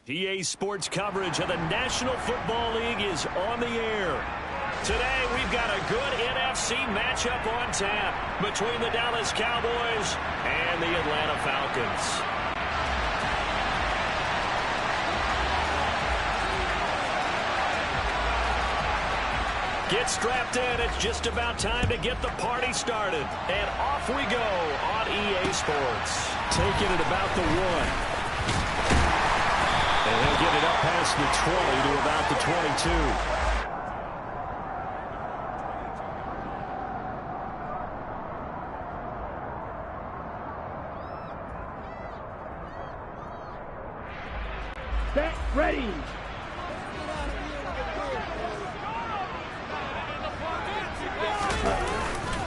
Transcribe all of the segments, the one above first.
EA Sports coverage of the National Football League is on the air. Today, we've got a good NFC matchup on tap between the Dallas Cowboys and the Atlanta Falcons. Get strapped in. It's just about time to get the party started. And off we go on EA Sports. Taking it about the 1. And he'll get it up past the 20 to about the 22. Set, ready.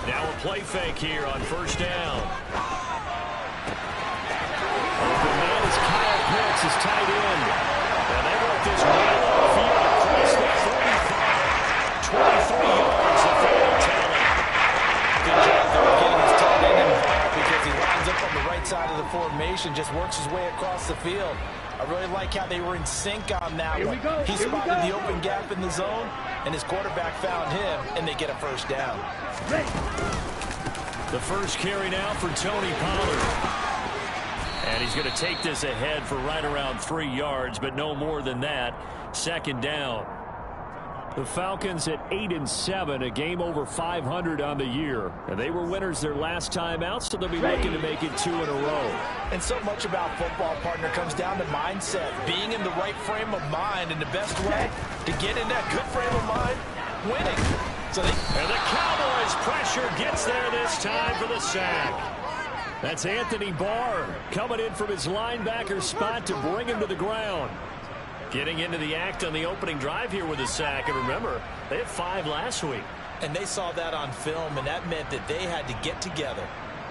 Now a play fake here on first down. Open man is Kyle Pitts, his tight end. And they work this well field across the 45. 23 yards of final tally. Good job there getting his tight end involved because he lines up on the right side of the formation, just works his way across the field. I really like how they were in sync on that one. He spotted the open gap in the zone, and his quarterback found him, and they get a first down. The first carry now for Tony Pollard. And he's going to take this ahead for right around 3 yards, but no more than that. Second down. The Falcons at 8-7, a game over 500 on the year. And they were winners their last time out, so they'll be looking to make it 2 in a row. And so much about football, partner, comes down to mindset. Being in the right frame of mind, and the best way to get in that good frame of mind, winning. And the Cowboys' pressure gets there this time for the sack. That's Anthony Barr coming in from his linebacker spot to bring him to the ground. Getting into the act on the opening drive here with a sack. And remember, they had 5 last week. And they saw that on film, and that meant that they had to get together.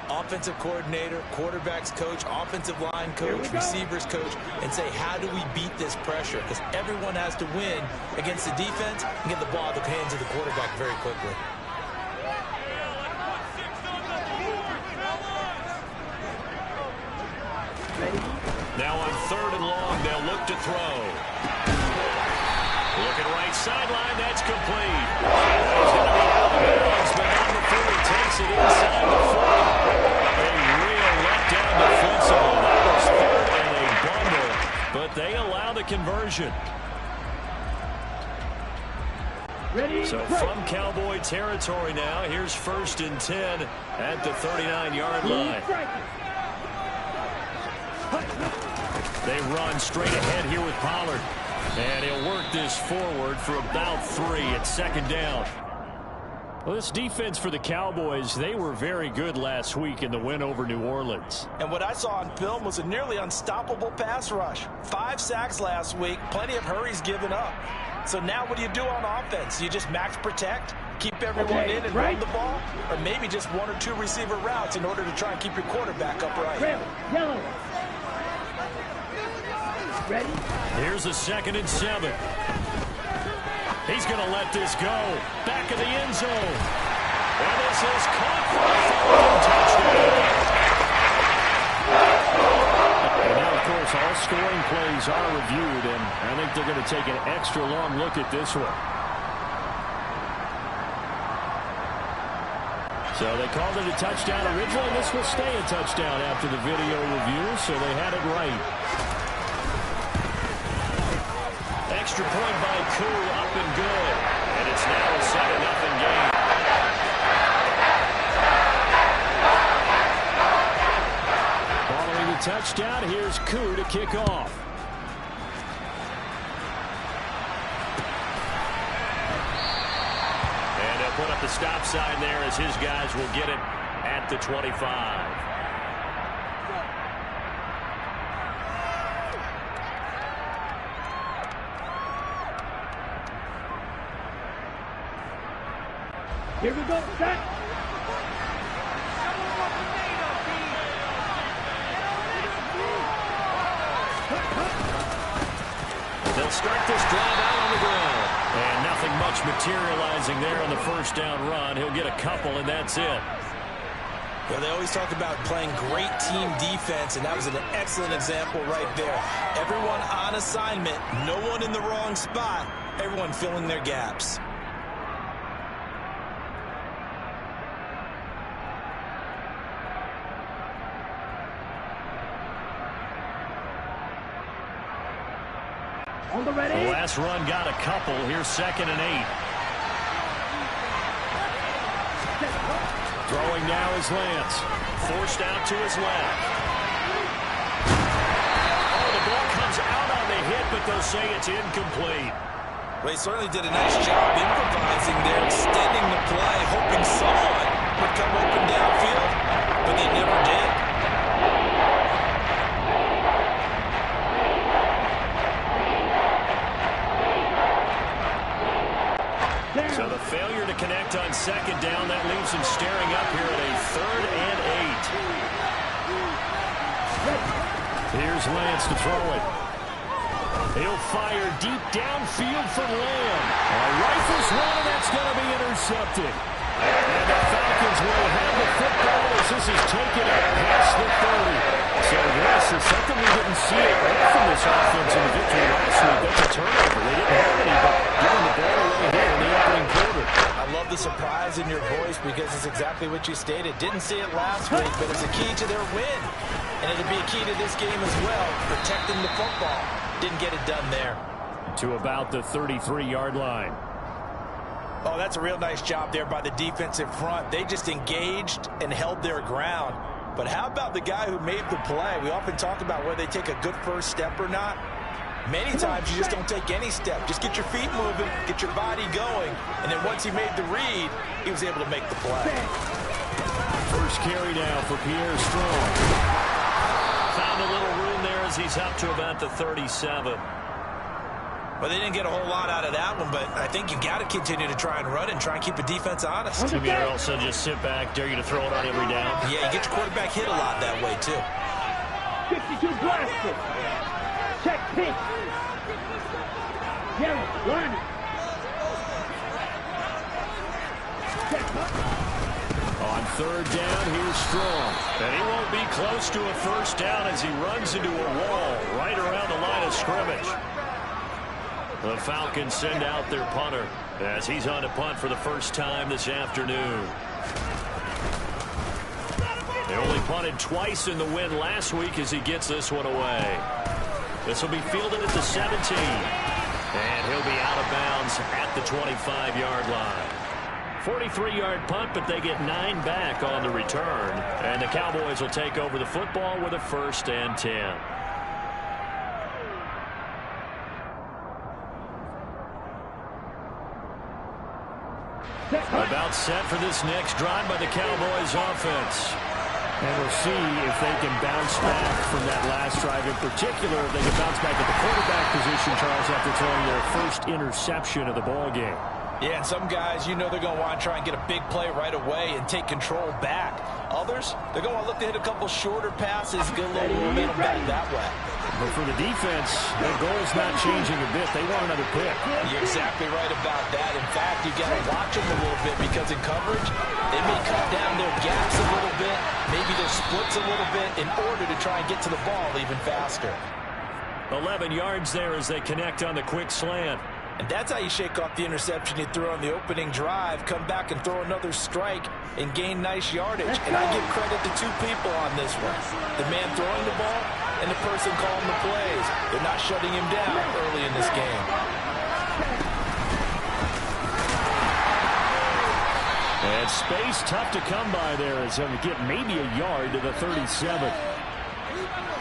Offensive coordinator, quarterbacks coach, offensive line coach, receivers coach, and say, how do we beat this pressure? Because everyone has to win against the defense and get the ball out of the hands of the quarterback very quickly. Now on 3rd and long, they'll look to throw. Looking right sideline, that's complete. He's going to be out of bounds, but on the 40, takes it inside the 40. A real letdown defensively. That was 3rd and a bundle, but they allow the conversion. So from Cowboy territory now, here's 1st and 10 at the 39-yard line. They run straight ahead here with Pollard. And he'll work this forward for about 3 at 2nd down. Well, this defense for the Cowboys, they were very good last week in the win over New Orleans. And what I saw on film was a nearly unstoppable pass rush. 5 sacks last week, plenty of hurries given up. So now what do you do on offense? You just max protect, keep everyone in and run the ball, or maybe just 1 or 2 receiver routes in order to try and keep your quarterback upright. Yellow. Ready? Here's a 2nd and 7. He's going to let this go. Back of the end zone. And this is caught for a Falcon touchdown. And now, of course, all scoring plays are reviewed, and I think they're going to take an extra long look at this one. So they called it a touchdown originally. This will stay a touchdown after the video review, so they had it right. Extra point by Koo, up and good. And it's now a 7-0 game. Following the touchdown, here's Koo to kick off. And they'll put up the stop sign there as his guys will get it at the 25. Here we go, set. They'll start this drive out on the ground. And nothing much materializing there on the first down run. He'll get a couple, and that's it. Well, they always talk about playing great team defense, and that was an excellent example right there. Everyone on assignment, no one in the wrong spot, everyone filling their gaps. On the ready. The last run got a couple. Here's 2nd and 8. Throwing now is Lance. Forced out to his left. Oh, the ball comes out on the hit, but they'll say it's incomplete. Well, he certainly did a nice job improvising there, extending the play, hoping someone would come open downfield, but they never did. So the failure to connect on 2nd down, that leaves him staring up here at a 3rd and 8. Here's Lance to throw it. He'll fire deep downfield for Lamb. Rifles one, and that's going to be intercepted. And the Falcons will have the football as this is taken up past the 30. So this is something we didn't see it right from this offense in the victory last week. That's a turnover. They didn't have any, but giving the ball away here in the opening quarter. I love the surprise in your voice because it's exactly what you stated. Didn't see it last week, but it's a key to their win. And it'll be a key to this game as well, protecting the football. Didn't get it done there. To about the 33-yard line. Oh, that's a real nice job there by the defensive front. They just engaged and held their ground. But how about the guy who made the play? We often talk about whether they take a good first step or not. Many times you just don't take any step. Just get your feet moving, get your body going, and then once he made the read, he was able to make the play. First carry now for Pierre Strong. Found a little room there as he's up to about the 37. Well, they didn't get a whole lot out of that one, but I think you got to continue to try and run and try and keep the defense honest. You mean also just sit back, dare you to throw it on every down? Yeah, you get your quarterback hit a lot that way, too. 52 blasted. Check pitch. Yellow, line it. On 3rd down, here's Strong. And he won't be close to a first down as he runs into a wall right around the line of scrimmage. The Falcons send out their punter as he's on to punt for the first time this afternoon. They only punted twice in the win last week as he gets this one away. This will be fielded at the 17. And he'll be out of bounds at the 25-yard line. 43-yard punt, but they get 9 back on the return. And the Cowboys will take over the football with a 1st and 10. About set for this next drive by the Cowboys offense. And we'll see if they can bounce back from that last drive in particular. If they can bounce back at the quarterback position, Charles, after throwing their first interception of the ball game. Yeah, and some guys, you know they're going to want to try and get a big play right away and take control back. Others, they're going to want to look to hit a couple shorter passes, get a little momentum back that way. But for the defense, their goal's not changing a bit. They want another pick. You're exactly right about that. In fact, you've got to watch them a little bit because in coverage, they may cut down their gaps a little bit, maybe their splits a little bit in order to try and get to the ball even faster. 11 yards there as they connect on the quick slant. And that's how you shake off the interception you threw on the opening drive, come back and throw another strike and gain nice yardage. And I give credit to 2 people on this one. The man throwing the ball and the person calling the plays. They're not shutting him down early in this game. And space tough to come by there as they get maybe a yard to the 37.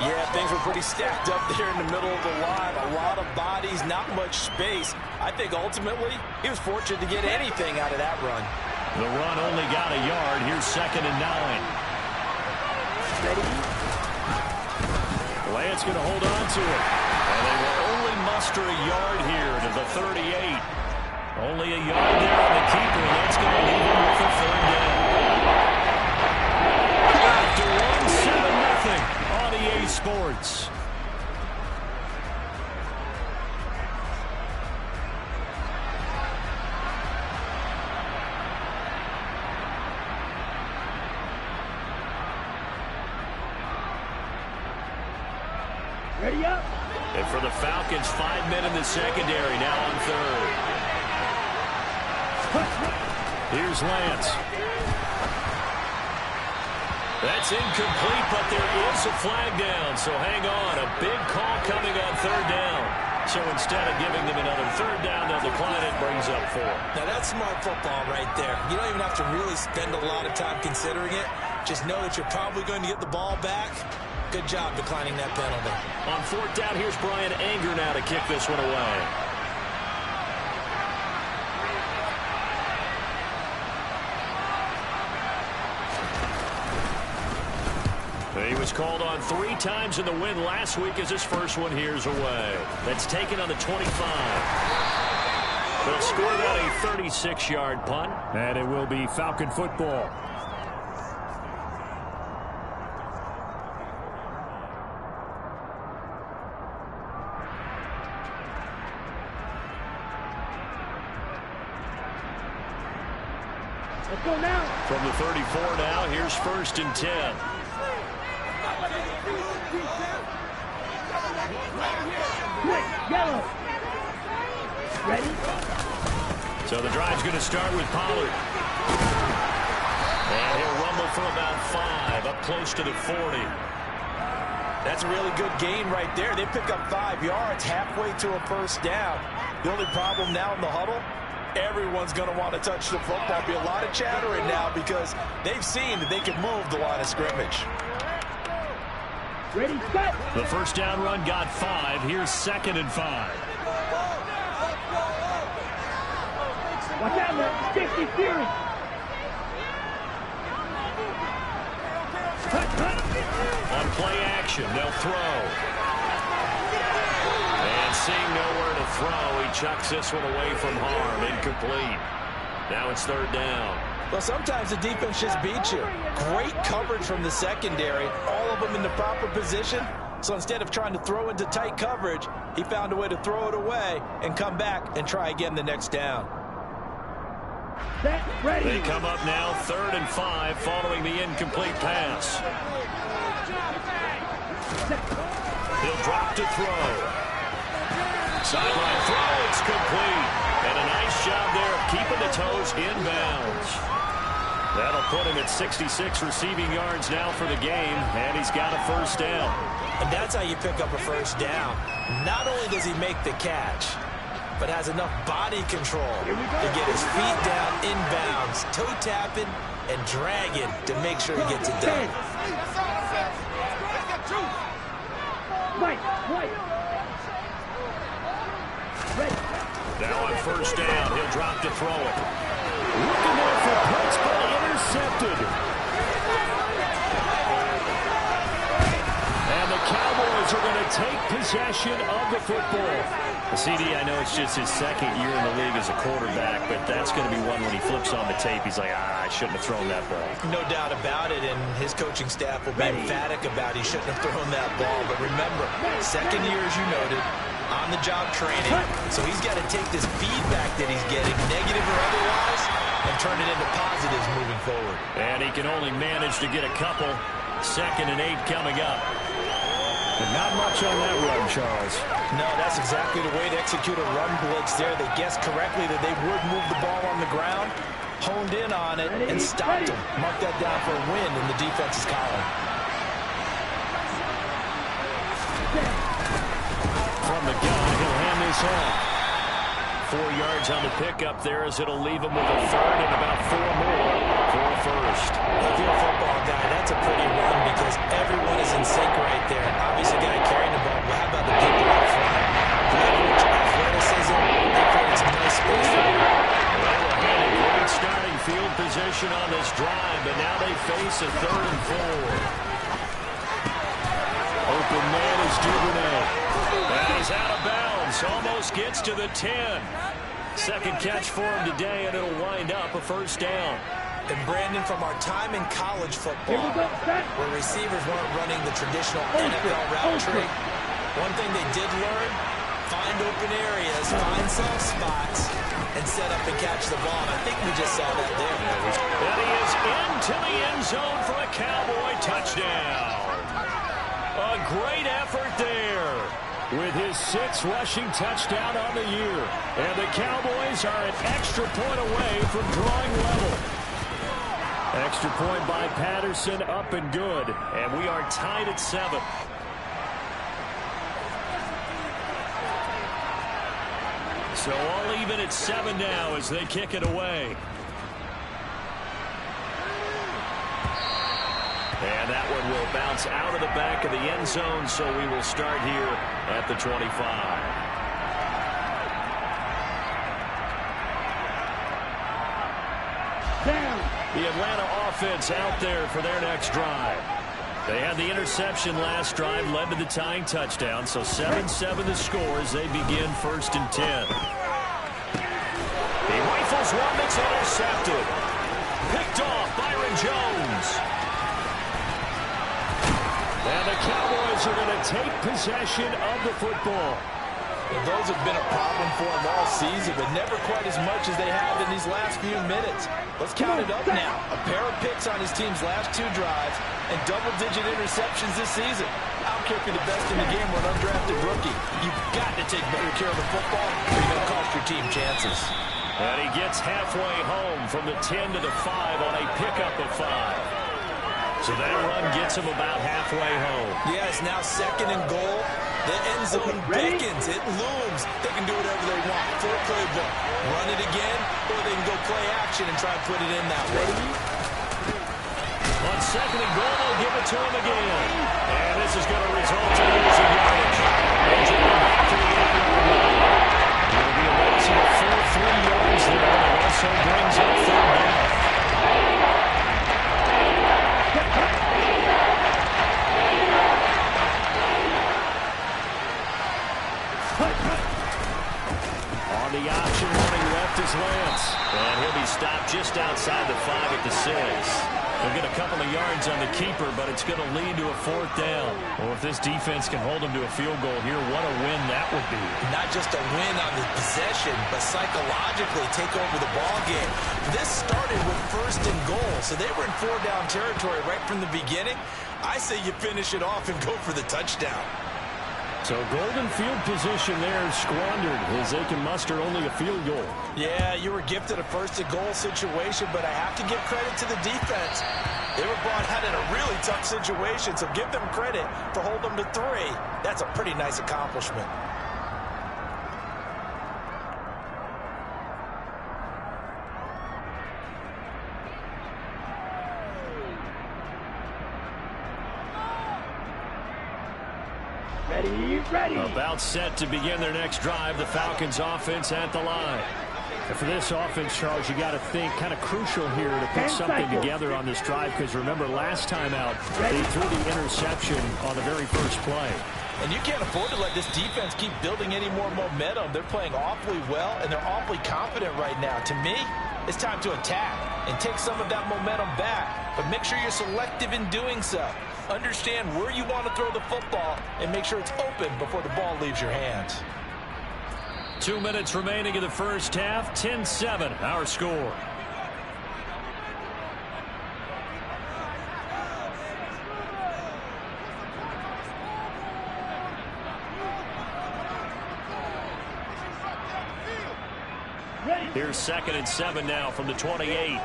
Yeah, things were pretty stacked up there in the middle of the line. A lot of bodies, not much space. I think ultimately he was fortunate to get anything out of that run. The run only got a yard. Here's 2nd and 9. Lance going to hold on to it. And they will only muster a yard here to the 38. Only a yard there on the keeper, and that's going to leave him with a 3rd down. After 1-7-0 on EA Sports. Ready up. And for the Falcons, 5 men in the secondary, now on third. Here's Lance. That's incomplete, but there is a flag down, so hang on. A big call coming on third down. So instead of giving them another third down, they'll decline it, brings up 4. Now that's smart football right there. You don't even have to really spend a lot of time considering it. Just know that you're probably going to get the ball back. Good job declining that penalty. On fourth down, here's Brian Anger now to kick this one away. He was called on 3 times in the win last week as his first one here's away. That's taken on the 25. They'll score that a 36-yard punt. And it will be Falcon football. Let's go now. From the 34 now, here's 1st and 10. Quick, yellow. Ready? So the drive's going to start with Pollard. And he'll rumble for about 5, up close to the 40. That's a really good gain right there. They pick up 5 yards halfway to a first down. The only problem now in the huddle, everyone's going to want to touch the football. Be a lot of chattering now because they've seen that they can move the line of scrimmage. Ready, set. The first down run got 5. Here's 2nd and 5. Watch out, man. 60 Fury. On play action, they'll throw. And seeing nowhere to throw, he chucks this one away from harm. Incomplete. Now it's 3rd down. Well, sometimes the defense just beats you. Great coverage from the secondary. All of them in the proper position. So instead of trying to throw into tight coverage, he found a way to throw it away and come back and try again the next down. Set, ready. They come up now 3rd and 5 following the incomplete pass. He'll drop to throw. Sideline throw, it's complete. And a nice job there of keeping the toes inbounds. That'll put him at 66 receiving yards now for the game, and he's got a first down. And that's how you pick up a first down. Not only does he make the catch, but has enough body control to get his feet down inbounds, toe tapping and dragging to make sure he gets it done. Now on first down, he'll drop to throw it. Looking there for points, but intercepted. And the Cowboys are going to take possession of the football. CD, I know it's just his 2nd year in the league as a quarterback, but that's going to be one when he flips on the tape. He's like, I shouldn't have thrown that ball. No doubt about it, and his coaching staff will be emphatic about he shouldn't have thrown that ball. But remember, 2nd year, as you noted, on-the-job training. So he's got to take this feedback that he's getting, negative or otherwise, and turn it into positives moving forward. And he can only manage to get a couple. 2nd and 8 coming up. But not much on that run, Charles. No, that's exactly the way to execute a run blitz there. They guessed correctly that they would move the ball on the ground, honed in on it, and stopped him. Mark that down for a win in the defense's column. From the gun, he'll hand this off. 4 yards on the pickup there as it'll leave him with a 3rd and about 4 more for a first. If you're a football guy, that's a pretty run because everyone is in sync right there. Obviously, guy carrying the ball, but how about the people up front? Leverage, athleticism, they created some nice space for him. Well, had a great starting field position on this drive, but now they face a 3rd and 4. Open man is Duvernay. And he's out of bounds. Almost gets to the 10. 2nd catch for him today, and it'll wind up a first down. And Brandon, from our time in college football, where receivers weren't running the traditional NFL route tree, one thing they did learn, find open areas, find soft spots, and set up and catch the ball. And I think we just saw that there. And he is into the end zone for a Cowboy touchdown. A great effort there with his 6th rushing touchdown on the year. And the Cowboys are an extra point away from drawing level. Extra point by Patterson, up and good. And we are tied at 7. So all even at 7 now as they kick it away. And that one will bounce out of the back of the end zone, so we will start here at the 25. Down. The Atlanta offense out there for their next drive. They had the interception last drive, led to the tying touchdown, so 7-7 the score as they begin 1st and 10. He rifles one that's intercepted. Picked off Byron Jones. And the Cowboys are going to take possession of the football. And those have been a problem for them all season, but never quite as much as they have in these last few minutes. Let's count it up now. A pair of picks on his team's last 2 drives and double-digit interceptions this season. I don't care if you're the best in the game or an undrafted rookie. You've got to take better care of the football or you're going to cost your team chances. And he gets halfway home from the 10 to the 5 on a pickup of 5. So that run gets him about halfway home. Yeah, it's now 2nd and goal. The end zone beckons. It looms. They can do whatever they want. Full playbook. Run it again, or they can go play action and try to put it in that way. On 2nd and goal, they'll give it to him again. And this is going to result in losing yardage. Back to the end. It'll be a loss of a full 3 yards there. It also brings up 3rd down. On the option, running left is Lance. And he'll be stopped just outside the 5 at the 6. They'll get a couple of yards on the keeper, but it's going to lead to a 4th down. Well, if this defense can hold them to a field goal here, what a win that would be. Not just a win on the possession, but psychologically take over the ball game. This started with 1st and goal, so they were in 4-down territory right from the beginning. I say you finish it off and go for the touchdown. So golden field position there squandered as they can muster only a field goal. Yeah, you were gifted a 1st and goal situation, but I have to give credit to the defense. They were brought out in a really tough situation, so give them credit for holding them to 3. That's a pretty nice accomplishment. Ready. About set to begin their next drive. The Falcons offense at the line. And for this offense, Charles, you got to think kind of crucial here to put something together on this drive, because remember last time out they threw the interception on the very first play. And you can't afford to let this defense keep building any more momentum. They're playing awfully well, and they're awfully confident right now. To me, it's time to attack and take some of that momentum back. But make sure you're selective in doing so. Understand where you want to throw the football and make sure it's open before the ball leaves your hands. 2 minutes remaining in the first half. 10-7, our score. Here's 2nd and 7 now from the 28.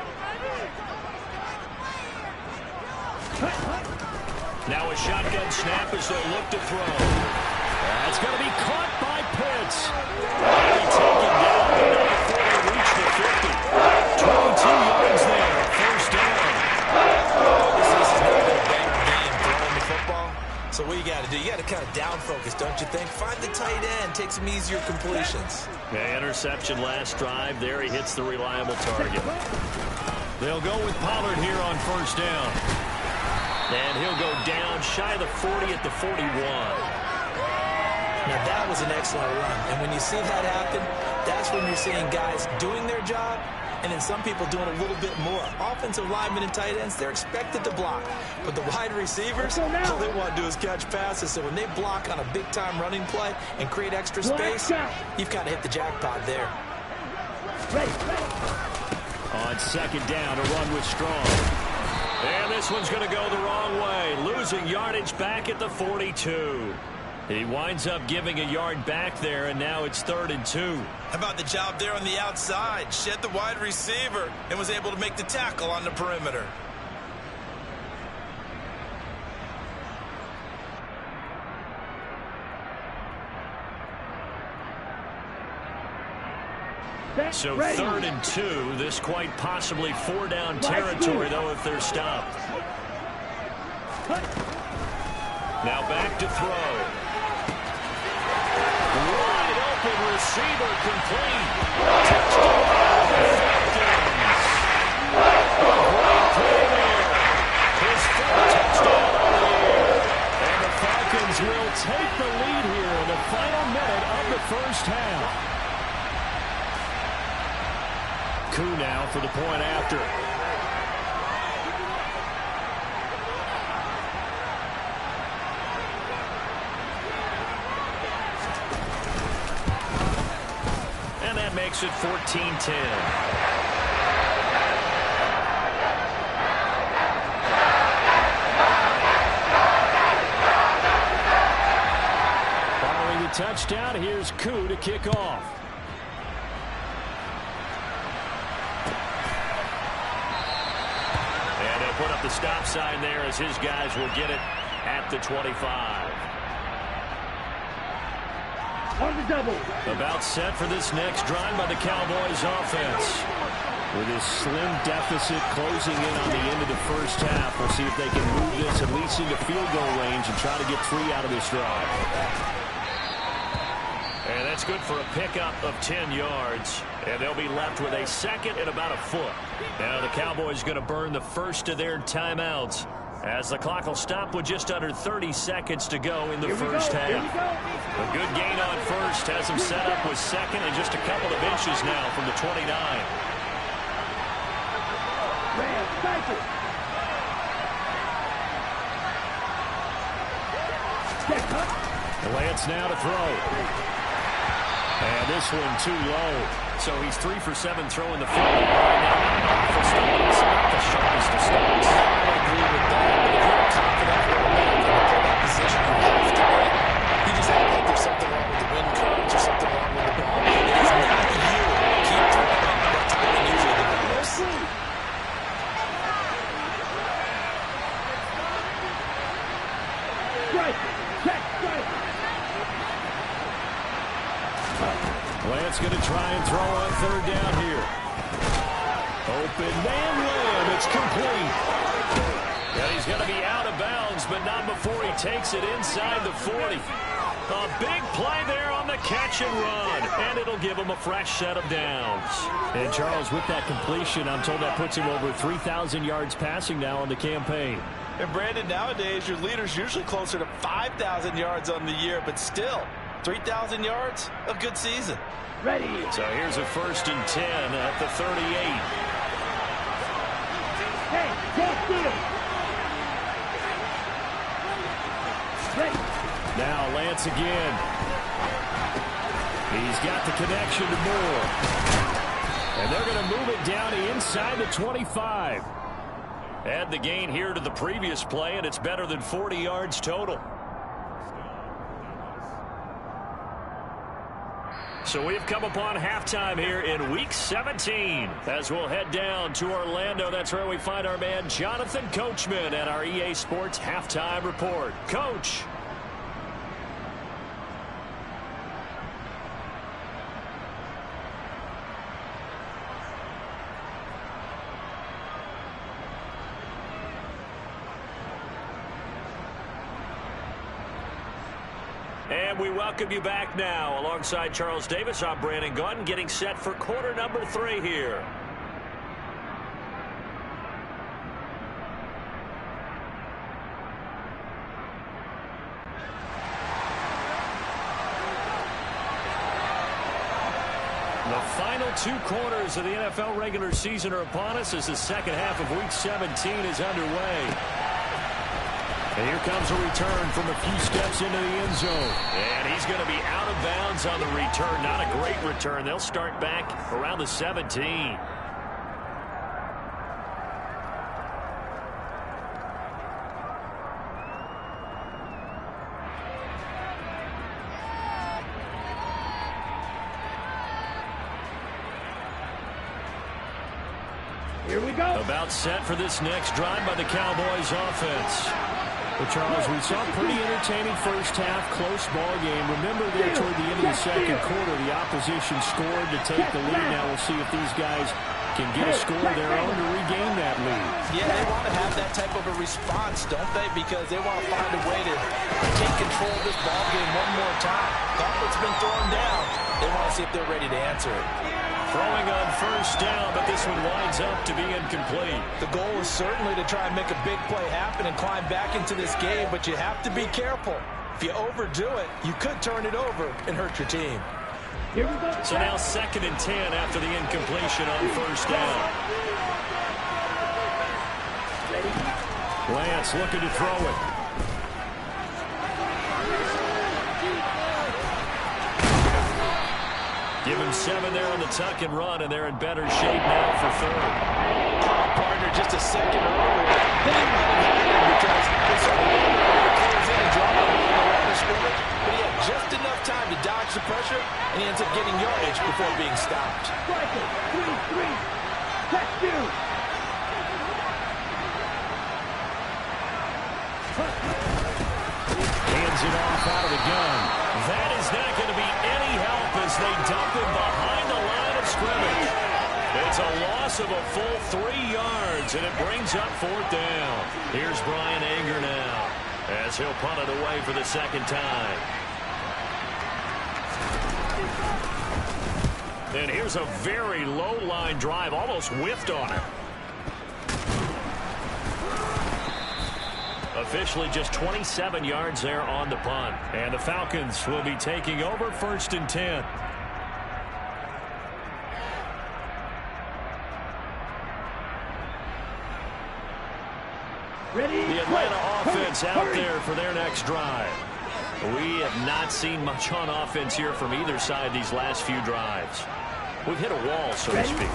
Now a shotgun snap as they'll look to throw. That's going to be caught by Pitts. He'll be taken down before they reach the 50. 22 yards there. 1st down. This is not a better game throwing the football. So what you got to do, you got to kind of down focus, don't you think? Find the tight end, take some easier completions. Yeah, interception last drive. There he hits the reliable target. They'll go with Pollard here on 1st down. And he'll go down shy of the 40 at the 41. Now that was an excellent run. And when you see that happen, that's when you're seeing guys doing their job and then some people doing a little bit more. Offensive linemen and tight ends, they're expected to block. But the wide receivers, all they want to do is catch passes. So when they block on a big-time running play and create extra space, you've got to hit the jackpot there. On 2nd down, a run with Strong. And this one's going to go the wrong way, losing yardage back at the 42. He winds up giving a yard back there, and now it's 3rd and 2. How about the job there on the outside? Shed the wide receiver and was able to make the tackle on the perimeter. So 3rd and 2. This quite possibly 4-down territory, though, if they're stopped. Now back to throw. Wide open receiver complete. Touchdown, Falcons. Great play there. His 4th touchdown on the year. And the Falcons will take the lead here in the final minute of the first half. Coup now for the point after. And that makes it 14-10. Following the touchdown, here's Coup to kick off. Put up the stop sign there as his guys will get it at the 25. On the double. About set for this next drive by the Cowboys offense. With his slim deficit closing in on the end of the first half, we'll see if they can move this at least into field goal range and try to get 3 out of this drive. And that's good for a pickup of 10 yards. And they'll be left with a 2nd and about a foot. Now the Cowboys going to burn the first of their timeouts as the clock will stop with just under 30 seconds to go in the first half. A good gain on first has them set up with 2nd and just a couple of inches now from the 29. Lance now to throw. And this one too low. So he's 3 for 7 throwing the football right now. Not an awful start. It's not the sharpest of starts. I agree with that. But if you're confident in that position, you have to win. You just act like there's something wrong with the wind currents or something wrong with the ball. It is not you. Keep throwing. That timing usually develops. Strike. Check. Strike. Lance going to try and throw on 3rd down here. Open man layup. It's complete. And he's going to be out of bounds, but not before he takes it inside the 40. A big play there on the catch and run. And it'll give him a fresh set of downs. And Charles, with that completion, I'm told that puts him over 3,000 yards passing now on the campaign. And Brandon, nowadays your leader's usually closer to 5,000 yards on the year, but still, 3,000 yards, a good season. Ready. So here's a 1st and 10 at the 38. Hey, don't do it. Ready. Now Lance again. He's got the connection to Moore. And they're going to move it down to inside the 25. Add the gain here to the previous play, and it's better than 40 yards total. So we've come upon halftime here in Week 17. As we'll head down to Orlando, that's where we find our man Jonathan Coachman at our EA Sports Halftime Report. Coach. And we welcome you back now. Alongside Charles Davis, I'm Brandon Gunn, getting set for quarter number 3 here. The final 2 quarters of the NFL regular season are upon us as the second half of Week 17 is underway. And here comes a return from a few steps into the end zone. And he's going to be out of bounds on the return. Not a great return. They'll start back around the 17. About set for this next drive by the Cowboys offense. Well, Charles, we saw a pretty entertaining first half, close ball game. Remember there toward the end of the second quarter, the opposition scored to take the lead. Now we'll see if these guys can get a score of their own to regain that lead. Yeah, they want to have that type of a response, don't they? Because they want to find a way to take control of this ball game one more time. Gauntlet's been thrown down. They want to see if they're ready to answer it. Throwing on first down, but this one winds up to be incomplete. The goal is certainly to try and make a big play happen and climb back into this game, but you have to be careful. If you overdo it, you could turn it over and hurt your team. So now 2nd and 10 after the incompletion on first down. Lance looking to throw it. Give him 7 there on the tuck and run, and they're in better shape now for 3rd. Partner just a second earlier. They didn't let him happen because they saw the runner close in and drop him on the line of scrimmage, but he had just enough time to dodge the pressure, and he ends up getting yardage before being stopped. 3-3. Catch you. Hands it off out of the gun. That is not going to be any help as they dump him behind the line of scrimmage. It's a loss of a full 3 yards, and it brings up 4th down. Here's Brian Anger now as he'll punt it away for the 2nd time. And here's a very low-line drive, almost whiffed on it. Officially just 27 yards there on the punt. And the Falcons will be taking over 1st and 10. The Atlanta offense out there for their next drive. We have not seen much on offense here from either side these last few drives. We've hit a wall, so to speak.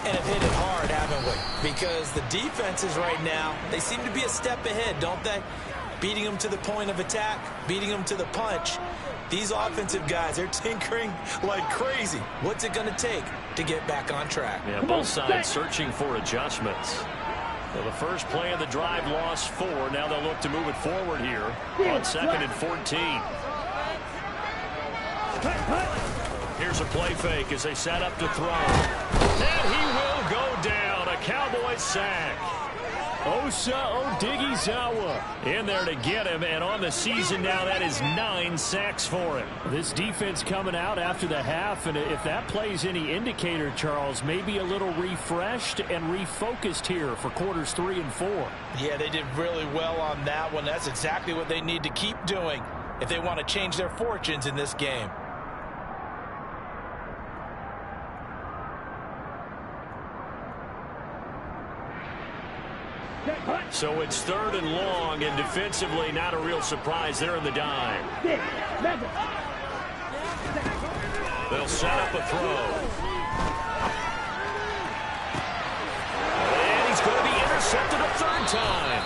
And have hit it hard, haven't we? Because the defenses right now, they seem to be a step ahead, don't they? Beating them to the point of attack, beating them to the punch. These offensive guys, they're tinkering like crazy. What's it going to take to get back on track? Yeah, both sides searching for adjustments. Well, the first play of the drive lost 4. Now they'll look to move it forward here on 2nd and 14. Here's a play fake as they set up to throw. And he will go down. A Cowboys sack. Osa Odighizuwa in there to get him, and on the season now, that is 9 sacks for him. This defense coming out after the half, and if that plays any indicator, Charles, maybe a little refreshed and refocused here for quarters 3 and 4. Yeah, they did really well on that one. That's exactly what they need to keep doing if they want to change their fortunes in this game. So it's 3rd and long, and defensively not a real surprise there in the dime. They'll set up a throw. And he's going to be intercepted a 3rd time.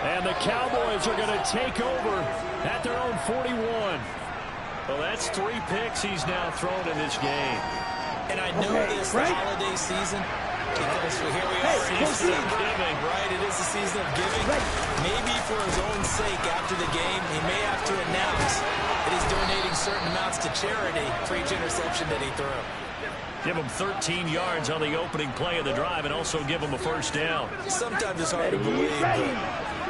And the Cowboys are going to take over at their own 41. Well, that's 3 picks he's now thrown in this game. And I know this the holiday season, because here we are in the season of giving, right? It is the season of giving. Maybe for his own sake after the game, he may have to announce that he's donating certain amounts to charity for each interception that he threw. Give him 13 yards on the opening play of the drive and also give him a first down. Sometimes it's hard to believe, but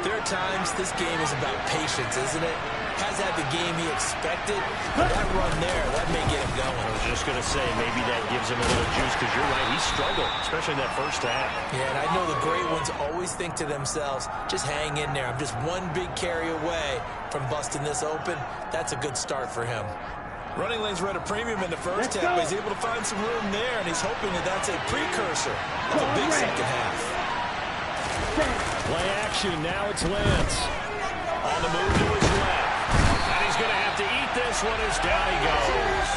there are times this game is about patience, isn't it? Has had the game he expected, but that run there, that may get him going. I was just going to say, maybe that gives him a little juice, because you're right, he struggled, especially in that first half. Yeah, and I know the great ones always think to themselves, just hang in there. I'm just one big carry away from busting this open. That's a good start for him. Running lanes were at a premium in the first half, but he's able to find some room there, and he's hoping that that's a precursor of a big second half. Play action, now it's Lance. On the move to his left. And he's going to have to eat this one as down he goes.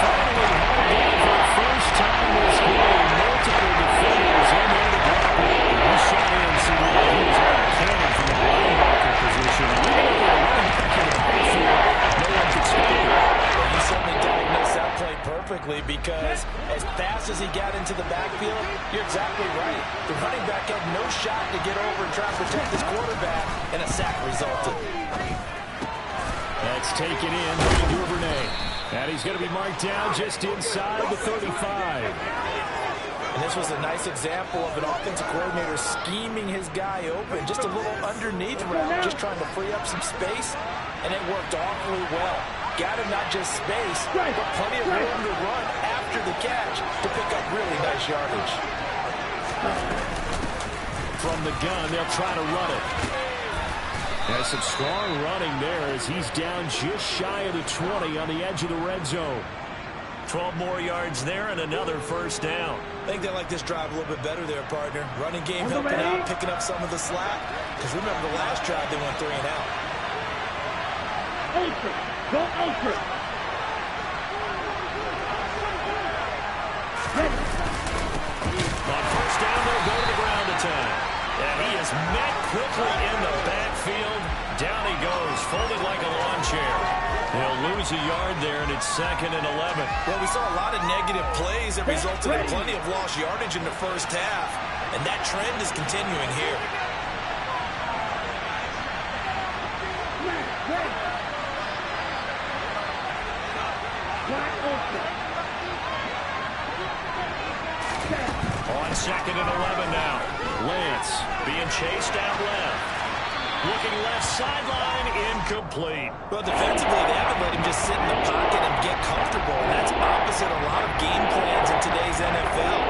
Finally home in for the first time this game. Multiple defenders in there to block it. He shot in, see what he was on a cannon from the linebacker position. And even though they were running back in the backfield, no one could stop it. Well, he certainly diagnosed that play perfectly, because as fast as he got into the backfield, you're exactly had no shot to get over and try to protect his quarterback, and a sack resulted. That's taken in by Duvernay. And he's going to be marked down just inside the 35. And this was a nice example of an offensive coordinator scheming his guy open. Just a little underneath route, just trying to free up some space, and it worked awfully well. Got him not just space, but plenty of room to run after the catch to pick up really nice yardage. From the gun, they'll try to run it. There's some strong running there as he's down just shy of the 20 on the edge of the red zone. 12 more yards there and another first down. I think they like this drive a little bit better there, partner. Running game helping out, picking up some of the slack. Because remember the last drive, they went 3 and out. Ultra. Go ultra. On first down, they'll go to the ground attack. And he is met quickly in the backfield. Down he goes, folded like a lawn chair. He'll lose a yard there, and it's 2nd and 11. Well, we saw a lot of negative plays that resulted in plenty of lost yardage in the first half. And that trend is continuing here. On 2nd and 11 now. Lance being chased out left. Looking left sideline, incomplete. Well, defensively, they haven't let him just sit in the pocket and get comfortable. And that's opposite a lot of game plans in today's NFL.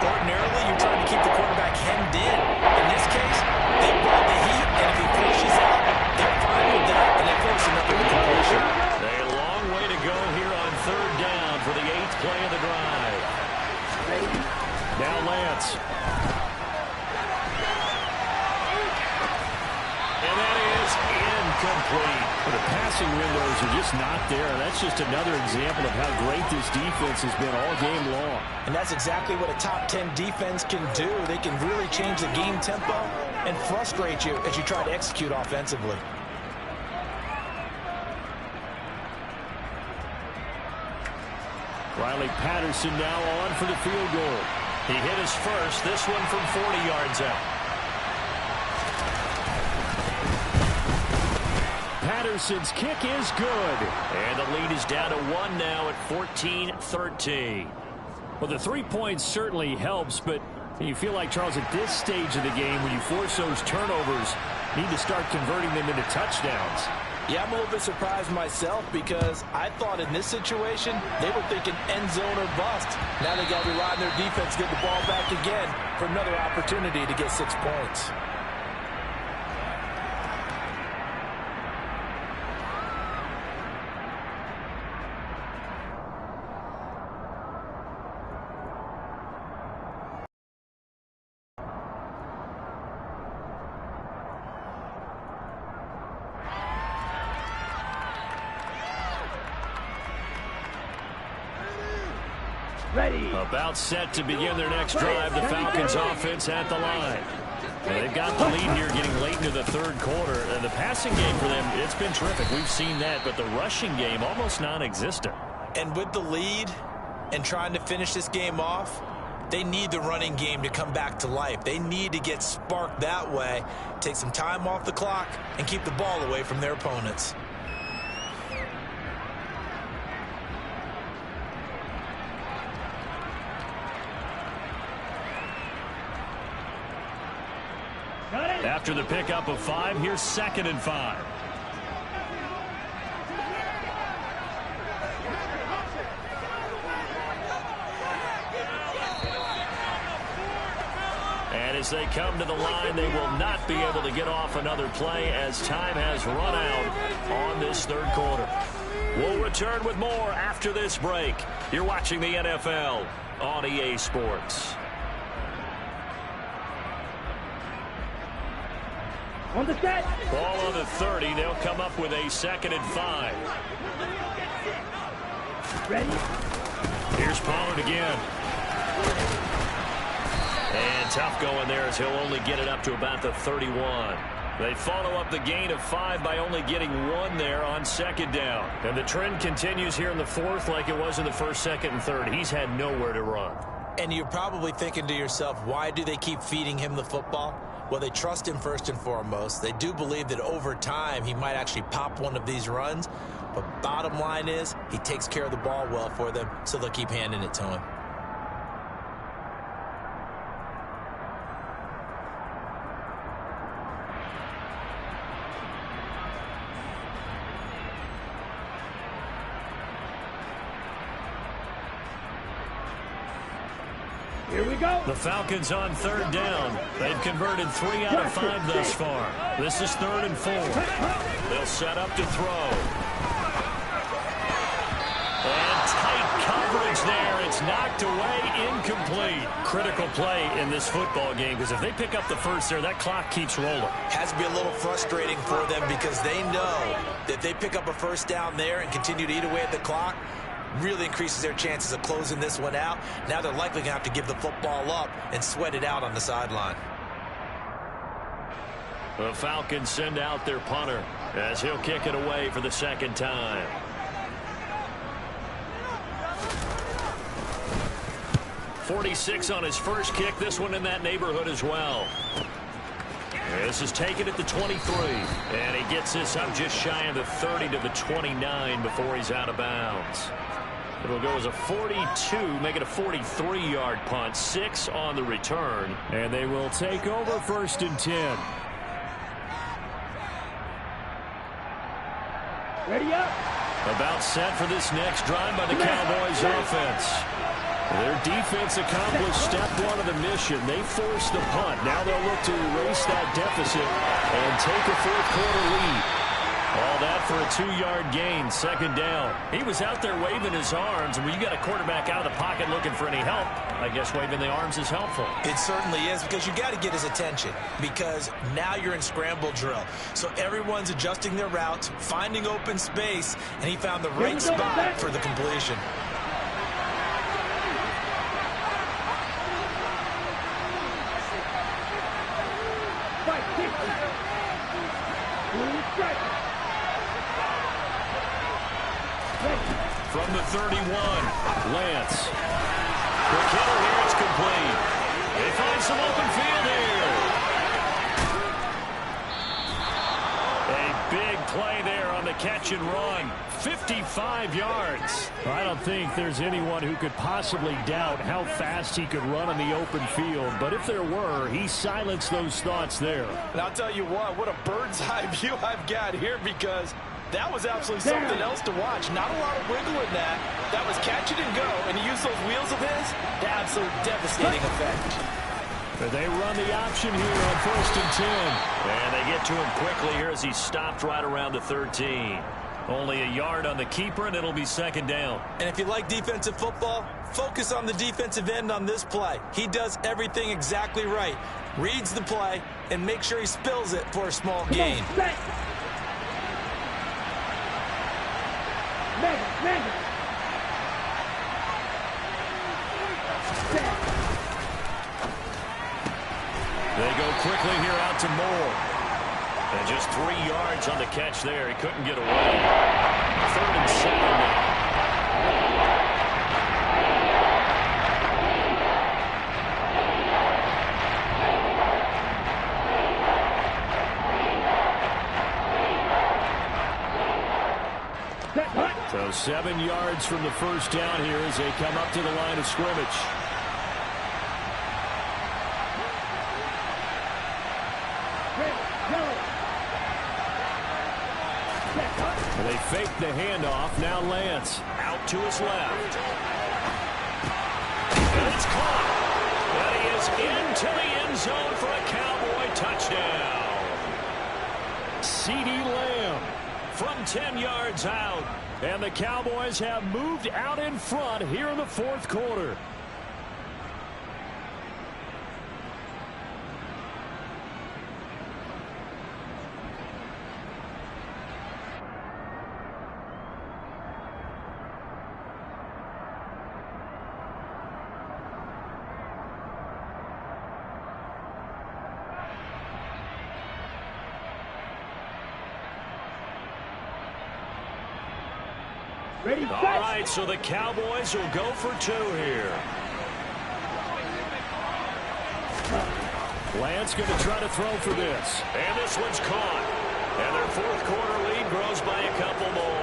Ordinarily, you're trying to keep the quarterback hemmed in. In this case, they brought the heat, and if he pushes out, they're fine with that, and they force another incompletion. A long way to go here on 3rd down for the 8th play of the drive. Now Lance. And that is incomplete. Well, the passing windows are just not there. That's just another example of how great this defense has been all game long. And that's exactly what a top 10 defense can do. They can really change the game tempo and frustrate you as you try to execute offensively. Riley Patterson now on for the field goal. He hit his first, this one from 40 yards out. Patterson's kick is good. And the lead is down to 1 now at 14-13. Well, the 3 points certainly helps, but you feel like, Charles, at this stage of the game, when you force those turnovers, you need to start converting them into touchdowns. Yeah, I'm a little bit surprised myself because I thought in this situation they were thinking end zone or bust. Now they got to rely on their defense to get the ball back again for another opportunity to get 6 points. Ready. About set to begin their next drive, the Falcons offense at the line. And they've got the lead here getting late into the 3rd quarter. And the passing game for them, it's been terrific. We've seen that, but the rushing game almost non-existent. And with the lead and trying to finish this game off, they need the running game to come back to life. They need to get sparked that way, take some time off the clock, and keep the ball away from their opponents. After the pickup of 5, here's 2nd and 5. And as they come to the line, they will not be able to get off another play as time has run out on this 3rd quarter. We'll return with more after this break. You're watching the NFL on EA Sports. On the set. Ball on the 30. They'll come up with a 2nd and 5. Ready. Here's Pollard again. And tough going there as he'll only get it up to about the 31. They follow up the gain of 5 by only getting 1 there on 2nd down. And the trend continues here in the 4th like it was in the 1st, 2nd, and 3rd. He's had nowhere to run. And you're probably thinking to yourself, why do they keep feeding him the football? Well, they trust him first and foremost. They do believe that over time he might actually pop one of these runs. But bottom line is he takes care of the ball well for them, so they'll keep handing it to him. Here we go. The Falcons on third down. They've converted 3 out of 5 thus far. This is 3rd and 4. They'll set up to throw. And tight coverage there. It's knocked away, incomplete. Critical play in this football game, because if they pick up the first there, that clock keeps rolling. Has to be a little frustrating for them because they know that they pick up a first down there and continue to eat away at the clock, really increases their chances of closing this one out. Now they're likely going to have to give the football up and sweat it out on the sideline. The Falcons send out their punter as he'll kick it away for the second time. .46 on his first kick. This one in that neighborhood as well. This is taken at the 23. And he gets this up just shy of the 30 to the 29 before he's out of bounds. It'll go as a 42, make it a 43-yard punt. 6 on the return. And they will take over 1st and 10. Ready up. About set for this next drive by the Cowboys offense. Their defense accomplished step 1 of the mission. They forced the punt. Now they'll look to erase that deficit and take a 4th-quarter lead. All that for a 2-yard gain, 2nd down. He was out there waving his arms, and when you got a quarterback out of the pocket looking for any help, I guess waving the arms is helpful. It certainly is, because you got to get his attention, because now you're in scramble drill. So everyone's adjusting their routes, finding open space, and he found the right spot for the completion. From the 31, Lance. Quick hitter here, it's complete. They find some open field here. A big play there on the catch and run. 55 yards. I don't think there's anyone who could possibly doubt how fast he could run on the open field. But if there were, he silenced those thoughts there. And I'll tell you what a bird's eye view I've got here, because that was absolutely something else to watch. Not a lot of wiggle in that. That was catch it and go, and he used those wheels of his to absolute devastating effect. They run the option here on 1st and 10. And they get to him quickly here as he stopped right around the 13. Only a yard on the keeper, and it'll be 2nd down. And if you like defensive football, focus on the defensive end on this play. He does everything exactly right. Reads the play and make sure he spills it for a small gain. They go quickly here out to Moore. And just 3 yards on the catch there. He couldn't get away. 3rd and 7 now. So 7 yards from the first down here as they come up to the line of scrimmage. They fake the handoff. Now Lance out to his left. And it's caught. And he is into the end zone for a Cowboy touchdown. CeeDee Lamb from 10 yards out. And the Cowboys have moved out in front here in the 4th quarter. Ready, All right, so the Cowboys will go for 2 here. Lance going to try to throw for this. And this one's caught. And their fourth quarter lead grows by a couple more.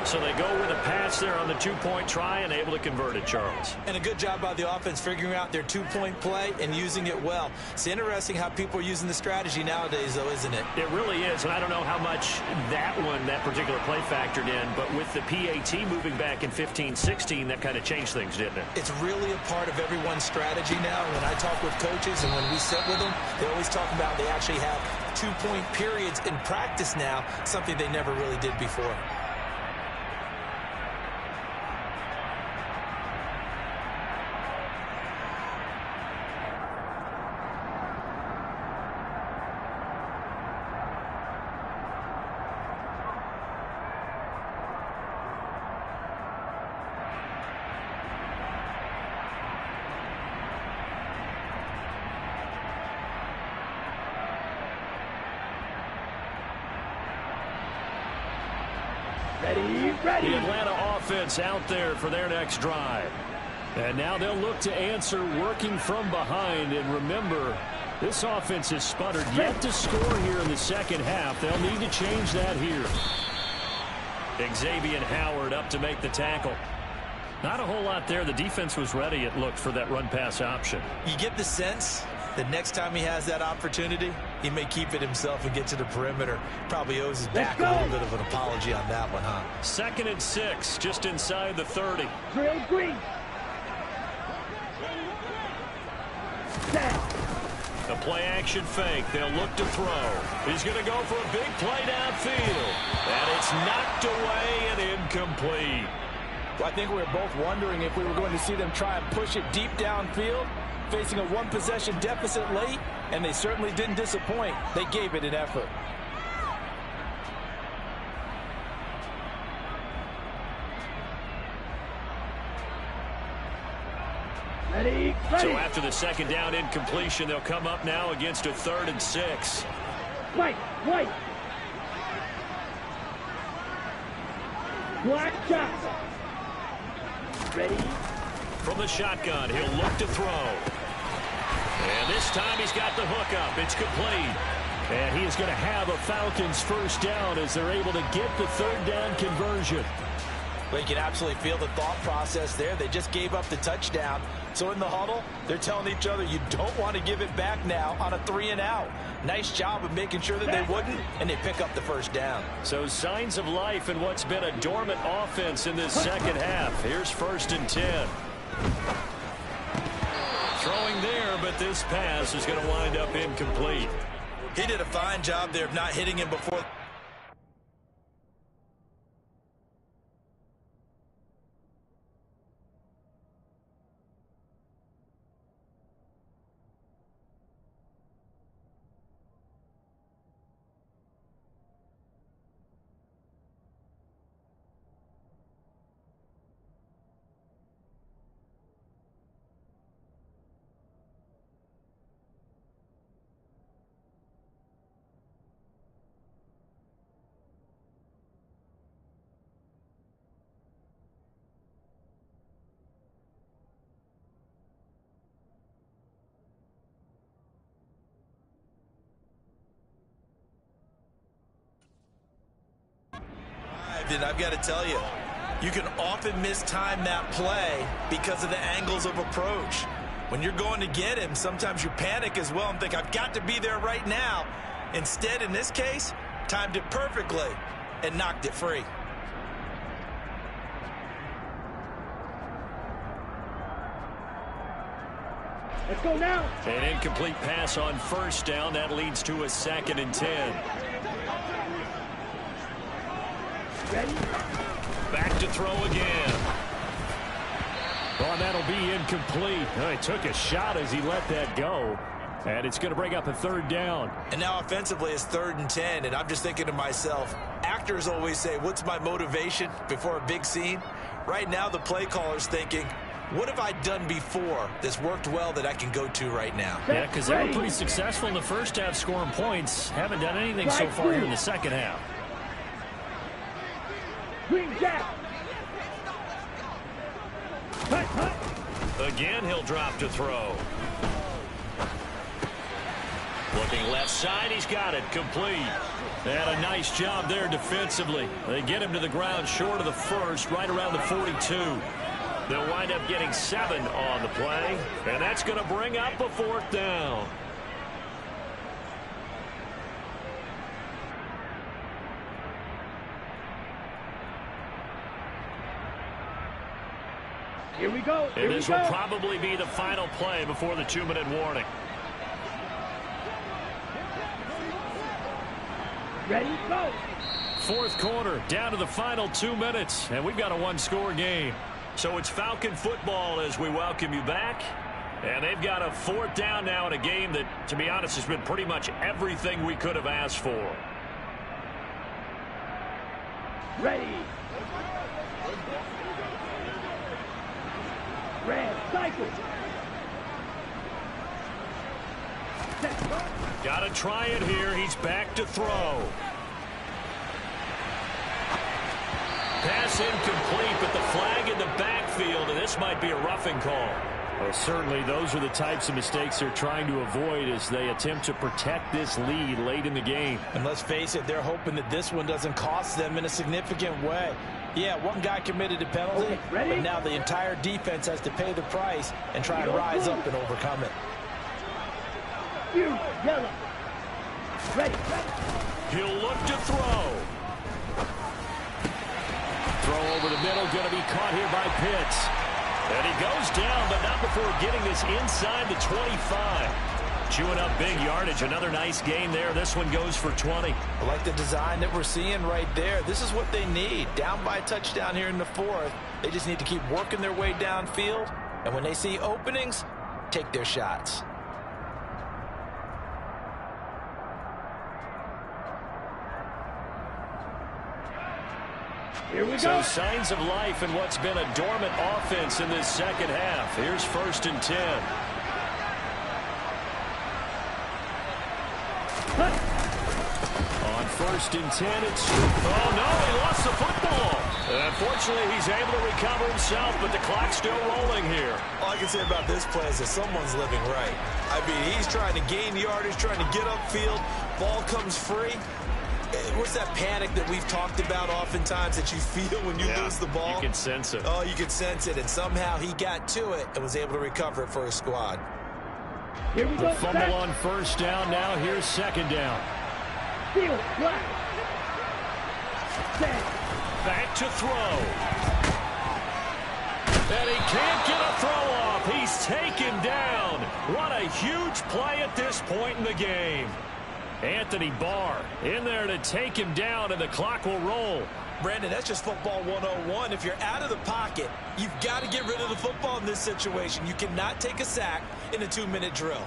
So they go with a pass there on the two-point try and able to convert it, Charles. And a good job by the offense figuring out their two-point play and using it well. It's interesting how people are using the strategy nowadays, though, isn't it? It really is, and I don't know how much that particular play factored in, but with the PAT moving back in 15-16, that kind of changed things, didn't it? It's really a part of everyone's strategy now. When I talk with coaches and when we sit with them, they always talk about they actually have two-point periods in practice now, something they never really did before. Ready. The Atlanta offense out there for their next drive. And now they'll look to answer working from behind. And remember, this offense has sputtered yet to score here in the second half. They'll need to change that here. Xavier Howard up to make the tackle. Not a whole lot there. The defense was ready, it looked, for that run-pass option. You get the sense that next time he has that opportunity, he may keep it himself and get to the perimeter. Probably owes his back a little bit of an apology on that one, huh? 2nd and 6, just inside the 30. Drill green. Down. The play-action fake. They'll look to throw. He's going to go for a big play downfield. And it's knocked away and incomplete. Well, I think we were both wondering if we were going to see them try and push it deep downfield, facing a one-possession deficit late, and they certainly didn't disappoint. They gave it an effort. Ready. So after the second down incompletion, they'll come up now against a 3rd and 6. White. Black Johnson. Ready. From the shotgun, he'll look to throw. And this time he's got the hook up. It's complete. And he is going to have a Falcons first down as they're able to get the 3rd down conversion. Well, you can absolutely feel the thought process there. They just gave up the touchdown. So in the huddle, they're telling each other, you don't want to give it back now on a 3-and-out. Nice job of making sure that they wouldn't, and they pick up the first down. So signs of life in what's been a dormant offense in this second half. Here's 1st and 10. Throwing there, but this pass is going to wind up incomplete. He did a fine job there of not hitting him before. And I've got to tell you, you can often mistime that play because of the angles of approach. When you're going to get him, sometimes you panic as well and think, I've got to be there right now. Instead, in this case, timed it perfectly and knocked it free. Let's go now. An incomplete pass on 1st down. That leads to a 2nd and 10. Ready. Back to throw again. Oh, and that'll be incomplete. He took a shot as he let that go. And it's going to bring up a 3rd down. And now offensively it's 3rd and 10. And I'm just thinking to myself, actors always say, what's my motivation before a big scene? Right now the play caller's thinking, what have I done before that's worked well that I can go to right now? Yeah, because they were pretty successful in the first half scoring points. Haven't done anything so far here in the second half. Green Jack. Again, he'll drop to throw. Looking left side, he's got it, complete. They had a nice job there defensively. They get him to the ground short of the first, right around the 42. They'll wind up getting 7 on the play, and that's going to bring up a 4th down. Here we go. And this will probably be the final play before the 2-minute warning. Ready, go. 4th quarter, down to the final 2 minutes, and we've got a 1-score game. So it's Falcon football as we welcome you back. And they've got a 4th down now in a game that, to be honest, has been pretty much everything we could have asked for. Ready. Red, cycle. Got to try it here. He's back to throw. Pass incomplete, but the flag in the backfield, and this might be a roughing call. Well, certainly those are the types of mistakes they're trying to avoid as they attempt to protect this lead late in the game. And let's face it, they're hoping that this one doesn't cost them in a significant way. Yeah, one guy committed a penalty, but now the entire defense has to pay the price and try and rise up and overcome it. Yellow. Ready. He'll look to throw. Throw over the middle, going to be caught here by Pitts. And he goes down, but not before getting this inside the 25. Chewing up big yardage. Another nice gain there. This one goes for 20. I like the design that we're seeing right there. This is what they need. Down by a touchdown here in the 4th. They just need to keep working their way downfield. And when they see openings, take their shots. Here we go. So signs of life in what's been a dormant offense in this second half. Here's 1st and 10. On 1st and 10, it's... Oh, no, he lost the football. Unfortunately, he's able to recover himself, but the clock's still rolling here. All I can say about this play is that someone's living right. I mean, he's trying to gain yardage, trying to get upfield. Ball comes free. What's that panic that we've talked about oftentimes that you feel when you lose the ball? You can sense it. Oh, you can sense it, and somehow he got to it and was able to recover it for his squad. Here we go. The fumble on 1st down. Now here's 2nd down. Field, black. Back to throw. And he can't get a throw off. He's taken down. What a huge play at this point in the game. Anthony Barr in there to take him down, and the clock will roll. Brandon, that's just football 101. If you're out of the pocket, you've got to get rid of the football in this situation. You cannot take a sack in a 2-minute drill.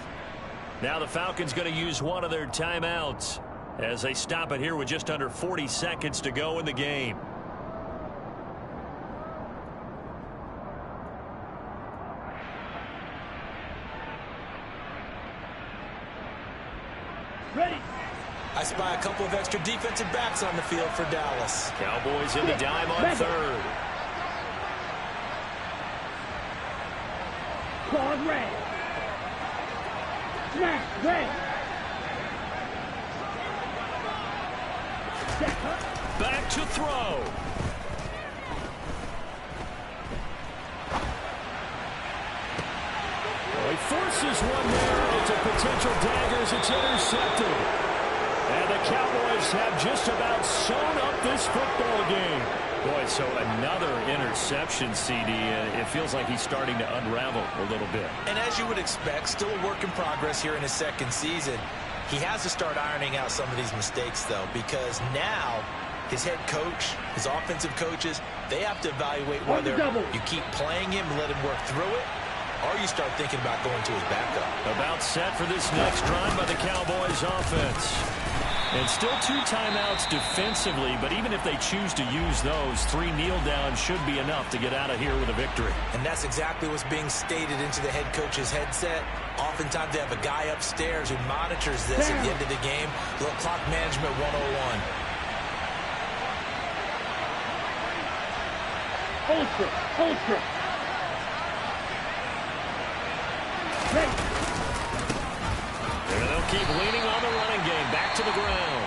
Now the Falcons going to use one of their timeouts as they stop it here with just under 40 seconds to go in the game. Ready. I spy a couple of extra defensive backs on the field for Dallas. Cowboys in the dime on 3rd. Claws red. Smash red. Back to throw. Well, he forces one there. It's a potential dagger as it's intercepted. And the Cowboys have just about sewn up this football game. Boy, so another interception, CD. It feels like he's starting to unravel a little bit. And as you would expect, still a work in progress here in his 2nd season. He has to start ironing out some of these mistakes, though, because now his head coach, his offensive coaches, they have to evaluate whether you keep playing him and let him work through it, or you start thinking about going to his backup. About set for this next drive by the Cowboys offense. And still 2 timeouts defensively, but even if they choose to use those, 3 kneel downs should be enough to get out of here with a victory. And that's exactly what's being stated into the head coach's headset. Oftentimes they have a guy upstairs who monitors this at the end of the game. A little clock management 101. Ultra. And they'll They'll keep leaning on the running game. Back to the ground.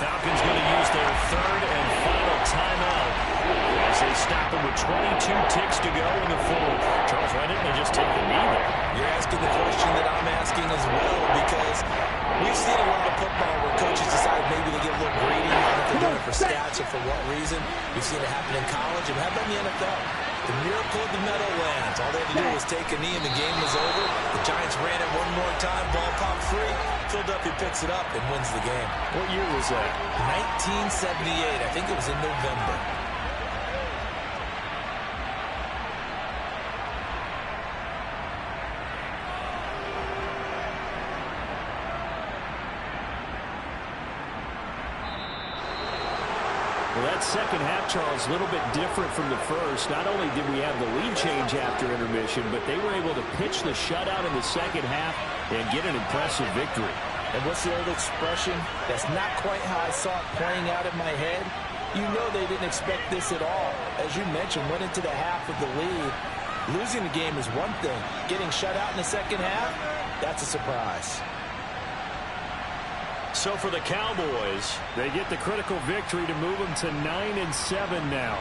Falcons going to use their third and final timeout as they stop it with 22 ticks to go in the fourth. Charles, why didn't they just take the knee there? You're asking the question that I'm asking as well, because we've seen a lot of football where coaches decide maybe they get a little greedy. I don't know if they're doing it for stats or for what reason. We've seen it happen in college, and how about in the NFL? The miracle of the Meadowlands. All they had to do was take a knee and the game was over. The Giants ran it one more time. Ball popped free. Philadelphia picks it up and wins the game. What year was that? 1978. I think it was in November. Well, that second half, Charles, a little bit different from the first. Not only did we have the lead change after intermission, but they were able to pitch the shutout in the second half and get an impressive victory. And what's the old expression? That's not quite how I saw it playing out in my head. You know they didn't expect this at all. As you mentioned, went into the half with the lead. Losing the game is one thing. Getting shut out in the second half, that's a surprise. So for the Cowboys, they get the critical victory to move them to 9-7 now.